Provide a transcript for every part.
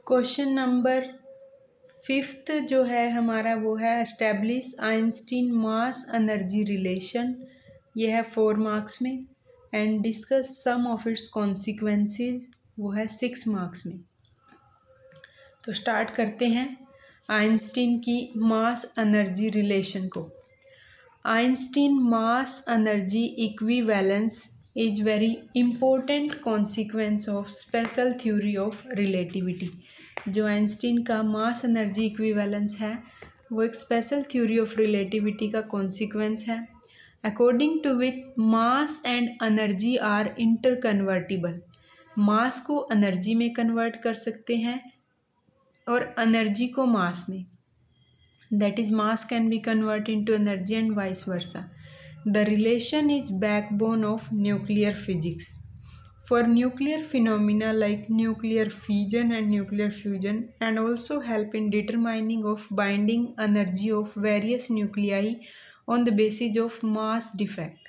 Question number 5 जो है हमारा वो है establish Einstein mass energy relation. ये है 4 मार्क्स में। And discuss some of its consequences, वो है 6 मार्क्स में। तो स्टार्ट करते हैं आइंस्टीन की मास एनर्जी रिलेशन को। Einstein mass energy equivalence is very important consequence of special theory of relativity. जो आइंस्टीन का मास एनर्जी इक्विवेलेंस है वो एक स्पेशल थ्योरी ऑफ रिलेटिविटी का कॉन्सिक्वेंस है, according to which mass and energy are interconvertible. Mass को energy में convert कर सकते हैं और एनर्जी को मास में, that is mass can be converted into energy and vice versa. The relation is backbone of nuclear physics. For nuclear phenomena like nuclear fission and nuclear fusion, and also help in determining of binding energy of various nuclei on the basis of mass defect.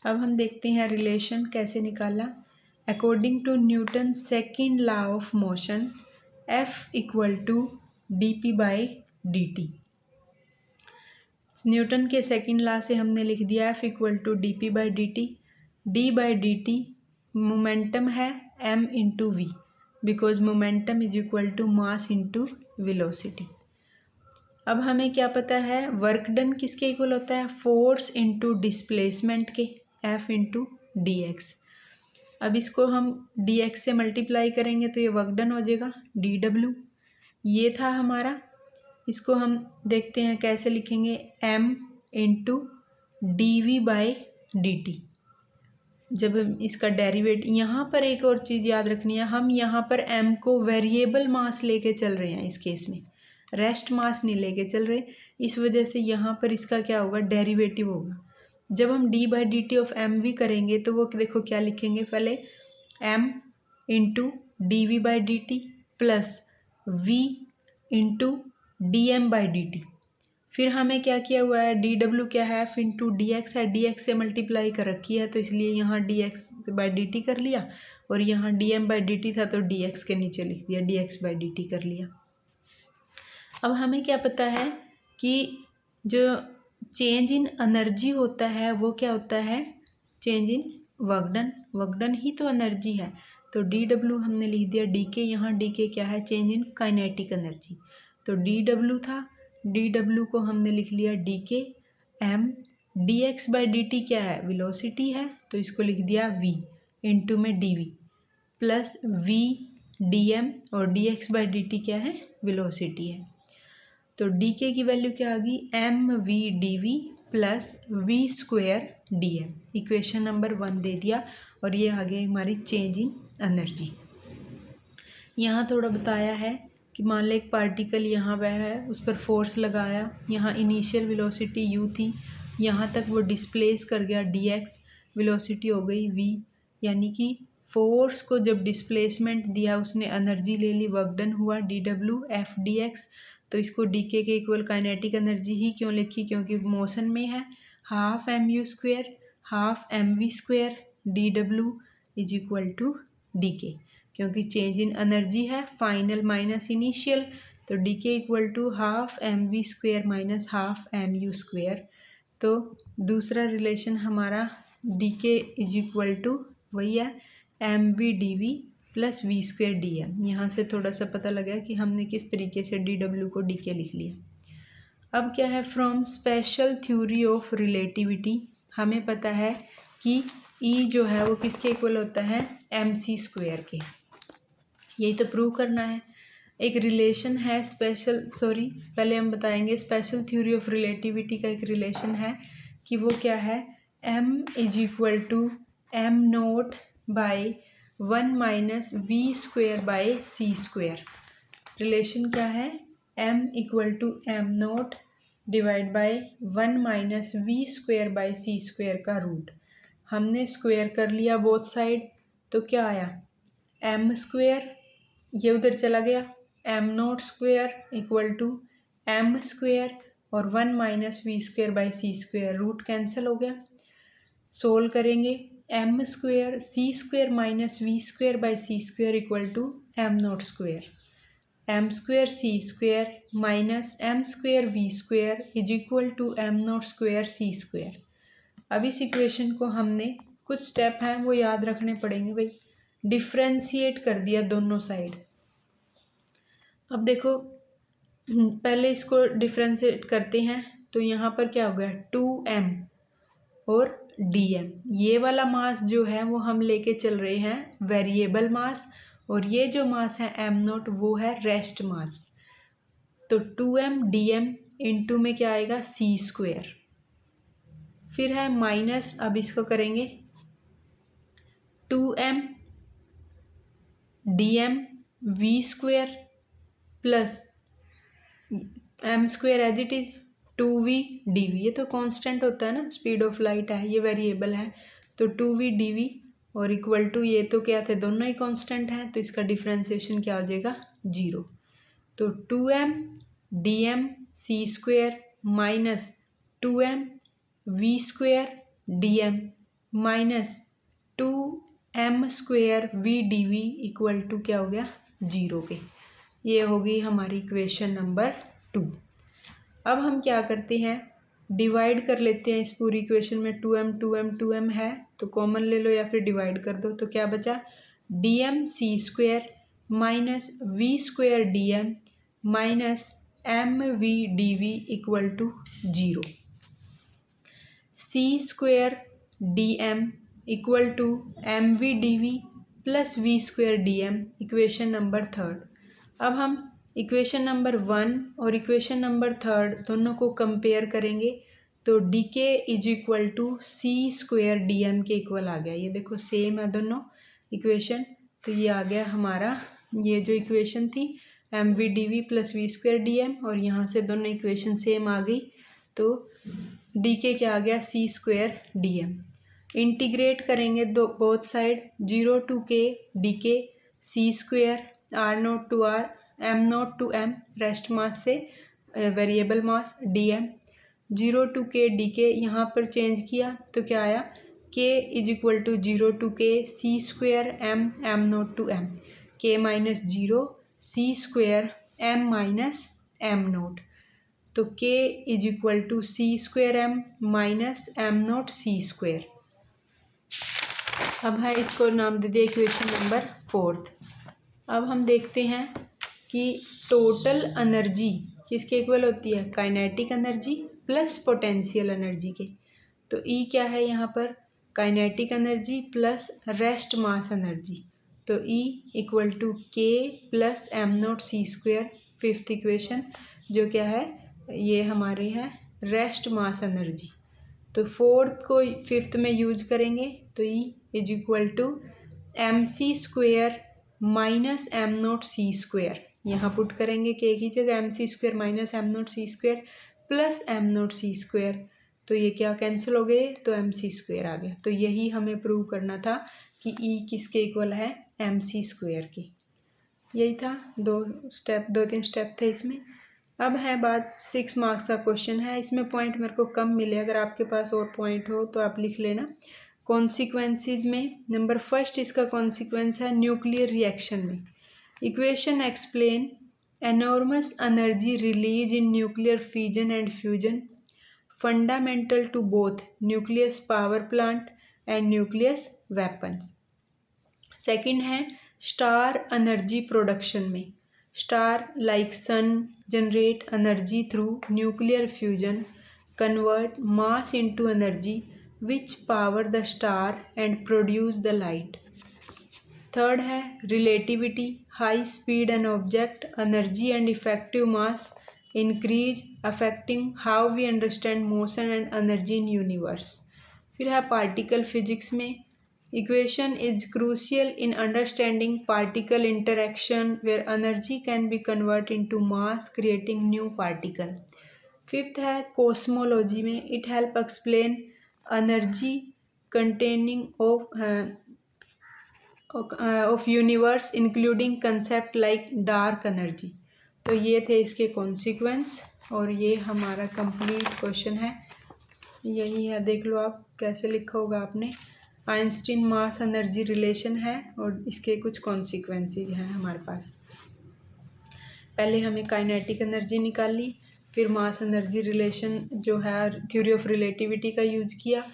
अब हम देखते हैं relation कैसे निकाला। According to Newton second law of motion, F equal to dp/dt। Newton के second law से हमने लिख दिया F equal to dp/dt। d/dt momentum है m into v, because momentum is equal to mass into velocity. अब हमें क्या पता है, वर्क डन किसके इक्वल होता है, फोर्स इंटू डिस्प्लेसमेंट के, F इंटू डी एक्स। अब इसको हम डी एक्स से मल्टीप्लाई करेंगे तो ये वर्क डन हो जाएगा dw। ये था हमारा। इसको हम देखते हैं कैसे लिखेंगे, m इंटू dv/dt। जब हम इसका डेरिवेट, यहाँ पर एक और चीज़ याद रखनी है, हम यहाँ पर m को वेरिएबल मास लेके चल रहे हैं, इस केस में रेस्ट मास नहीं लेके चल रहे, इस वजह से यहाँ पर इसका क्या होगा, डेरिवेटिव होगा। जब हम d/dt ऑफ mv करेंगे तो वो देखो क्या लिखेंगे, पहले m into dv/dt plus v into dm/dt। फिर हमें क्या किया हुआ है, dw क्या है, F इंटू डी एक्स है, dx से मल्टीप्लाई कर रखी है तो इसलिए यहाँ dx/dt कर लिया, और यहाँ dm/dt था तो dx के नीचे लिख दिया, dx/dt कर लिया। अब हमें क्या पता है कि जो चेंज इन एनर्जी होता है वो क्या होता है, change in work done. Work done ही तो एनर्जी है, तो dw हमने लिख दिया dk। यहाँ dk क्या है, चेंज इन काइनेटिक एनर्जी, तो dw था, dw को हमने लिख लिया dk। m dx/dt क्या है, वेलोसिटी है, तो इसको लिख दिया v इंटू में dv प्लस v dm, और dx/dt क्या है, वेलोसिटी है। तो dk की वैल्यू क्या आ गई, mv dv plus v square dm। Equation number 1 दे दिया, और ये आ गई हमारी चेंज इन एनर्जी। यहाँ थोड़ा बताया है कि मान लो एक पार्टिकल यहाँ वह है, उस पर फोर्स लगाया, यहाँ इनिशियल वेलोसिटी u थी, यहाँ तक वो डिस्प्लेस कर गया dx, वेलोसिटी हो गई v, यानी कि फोर्स को जब डिस्प्लेसमेंट दिया उसने एनर्जी ले ली, वर्क डन हुआ dw f dx। तो इसको dk के इक्वल काइनेटिक एनर्जी ही क्यों लिखी, क्योंकि मोशन में है, half mu square half mv square dw is equal to dk, क्योंकि चेंज इन एनर्जी है, फाइनल माइनस इनिशियल, तो dk equal to half mv square minus half mu square. तो दूसरा रिलेशन हमारा dk इज इक्वल टू वही है mv dv plus v square D m. यहाँ से थोड़ा सा पता लगा कि हमने किस तरीके से dw को dk लिख लिया। अब क्या है, from special theory of relativity हमें पता है कि E जो है वो किसके इक्वल होता है, mc स्क्वेयर के। यही तो प्रूव करना है। एक रिलेशन है पहले हम बताएंगे स्पेशल थ्योरी ऑफ रिलेटिविटी का एक रिलेशन है कि वो क्या है, m is equal to m naught by 1 minus v square by c square. Relation क्या है, m equal to m naught divide by 1 minus v square by c square का रूट। हमने स्क्वेयर कर लिया बोथ साइड, तो क्या आया, m square, ये उधर चला गया, m naught square equal to m square, और 1 minus v square by c square, root cancel हो गया। सोल्व करेंगे, m square c square minus v square by c square equal to m naught square. M square c square minus m square v square is equal to m naught square c square. अब इस equation को हमने कुछ step हैं वो याद रखने पड़ेंगे भाई। डिफ्रेंशिएट कर दिया दोनों साइड। अब देखो पहले इसको डिफ्रेंशिएट करते हैं तो यहाँ पर क्या हो गया 2m और dm। ये वाला मास जो है वो हम लेके चल रहे हैं वेरिएबल मास, और ये जो मास है m नॉट वो है रेस्ट मास। तो 2m dm इंटू में क्या आएगा c स्क्वेयर, फिर है माइनस, अब इसको करेंगे 2m dm v square plus m square as it is 2v dv। ये तो कांस्टेंट होता है ना, स्पीड ऑफ लाइट है, ये वेरिएबल है, तो 2v dv और इक्वल टू ये तो क्या थे दोनों ही कांस्टेंट हैं, तो इसका डिफ्रेंसिएशन क्या हो जाएगा 0। तो 2m dm c square minus 2m v square dm minus 2m square v dv equal to क्या हो गया 0 के। ये होगी हमारी इक्वेशन नंबर 2। अब हम क्या करते हैं डिवाइड कर लेते हैं इस पूरी इक्वेशन में। 2m है तो कॉमन ले लो या फिर डिवाइड कर दो, तो क्या बचा dm c square minus v square dm minus m v d v equal to 0। c square dm equal to m v d v plus v square dm, equation number 3। अब हम इक्वेशन नंबर 1 और equation number 3 दोनों को compare करेंगे तो d k is equal to C square D m के equal आ गया। ये देखो सेम है दोनों इक्वेशन, तो ये आ गया हमारा ये जो इक्वेशन थी m v d v plus v square D m, और यहाँ से दोनों इक्वेशन सेम आ गई, तो डी के क्या आ गया C square D M. Integrate करेंगे दो both side 0 to K D K C square R nought to R M nought to M, rest mass से variable mass D M. 0 to K D K यहाँ पर change किया तो क्या आया के is equal to 0 to K C square M M nought to M, K minus 0 C square M minus M nought, तो K is equal to C square M minus M nought C square. अब है इसको नाम दे दिया equation number 4। अब हम देखते हैं कि टोटल एनर्जी किसके इक्वल होती है kinetic energy plus potential energy के। तो ई क्या है यहाँ पर kinetic energy plus rest mass energy, तो ई इक्वल टू के plus M nought C square. 5th equation जो क्या है ये हमारी है रेस्ट मास एनर्जी, तो 4th को 5th में यूज करेंगे तो E is equal to M C square minus M nought C square, यहाँ पुट करेंगे के की जगह M C square minus M nought C square plus M nought C square, तो ये क्या कैंसिल हो गए तो एम सी स्क्वेयर आ गया। तो यही हमें प्रूव करना था कि ई किसके इक्वल है एम सी स्क्वेयर की। यही था 2-3 स्टेप थे इसमें। अब है बात 6 मार्क्स का क्वेश्चन है, इसमें पॉइंट मेरे को कम मिले, अगर आपके पास और पॉइंट हो तो आप लिख लेना। कॉन्सिक्वेंसेस में नंबर 1 इसका कॉन्सिक्वेंस है न्यूक्लियर रिएक्शन में। Equation explain enormous energy release in nuclear fission and fusion fundamental to both nucleus power plant and nucleus weapons. Second है स्टार एनर्जी प्रोडक्शन में, star like sun generate energy through nuclear fusion, convert mass into energy which power the star and produce the light. Third है relativity, high speed an object, energy and effective mass increase affecting how we understand motion and energy in universe. फिर है particle physics में equation is crucial in understanding particle interaction where energy can be converted into mass creating new particle. Fifth है cosmology में it help explain energy containing of universe including concept like dark energy। तो ये थे इसके consequence और ये हमारा complete question है, यही है देख लो आप कैसे लिखा होगा आपने। आइंस्टीन मास एनर्जी रिलेशन है और इसके कुछ कॉन्सिक्वेंसेज हैं हमारे पास। पहले हमें काइनेटिक एनर्जी निकालनी, फिर मास एनर्जी रिलेशन जो है थ्योरी ऑफ रिलेटिविटी का यूज किया,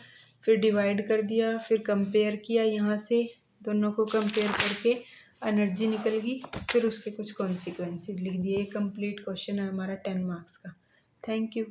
फिर डिवाइड कर दिया, फिर कंपेयर किया, यहाँ से दोनों को कंपेयर करके एनर्जी निकल गई, फिर उसके कुछ कॉन्सिक्वेंसेस लिख दिए। ये कंप्लीट क्वेश्चन है हमारा 10 मार्क्स का। Thank you.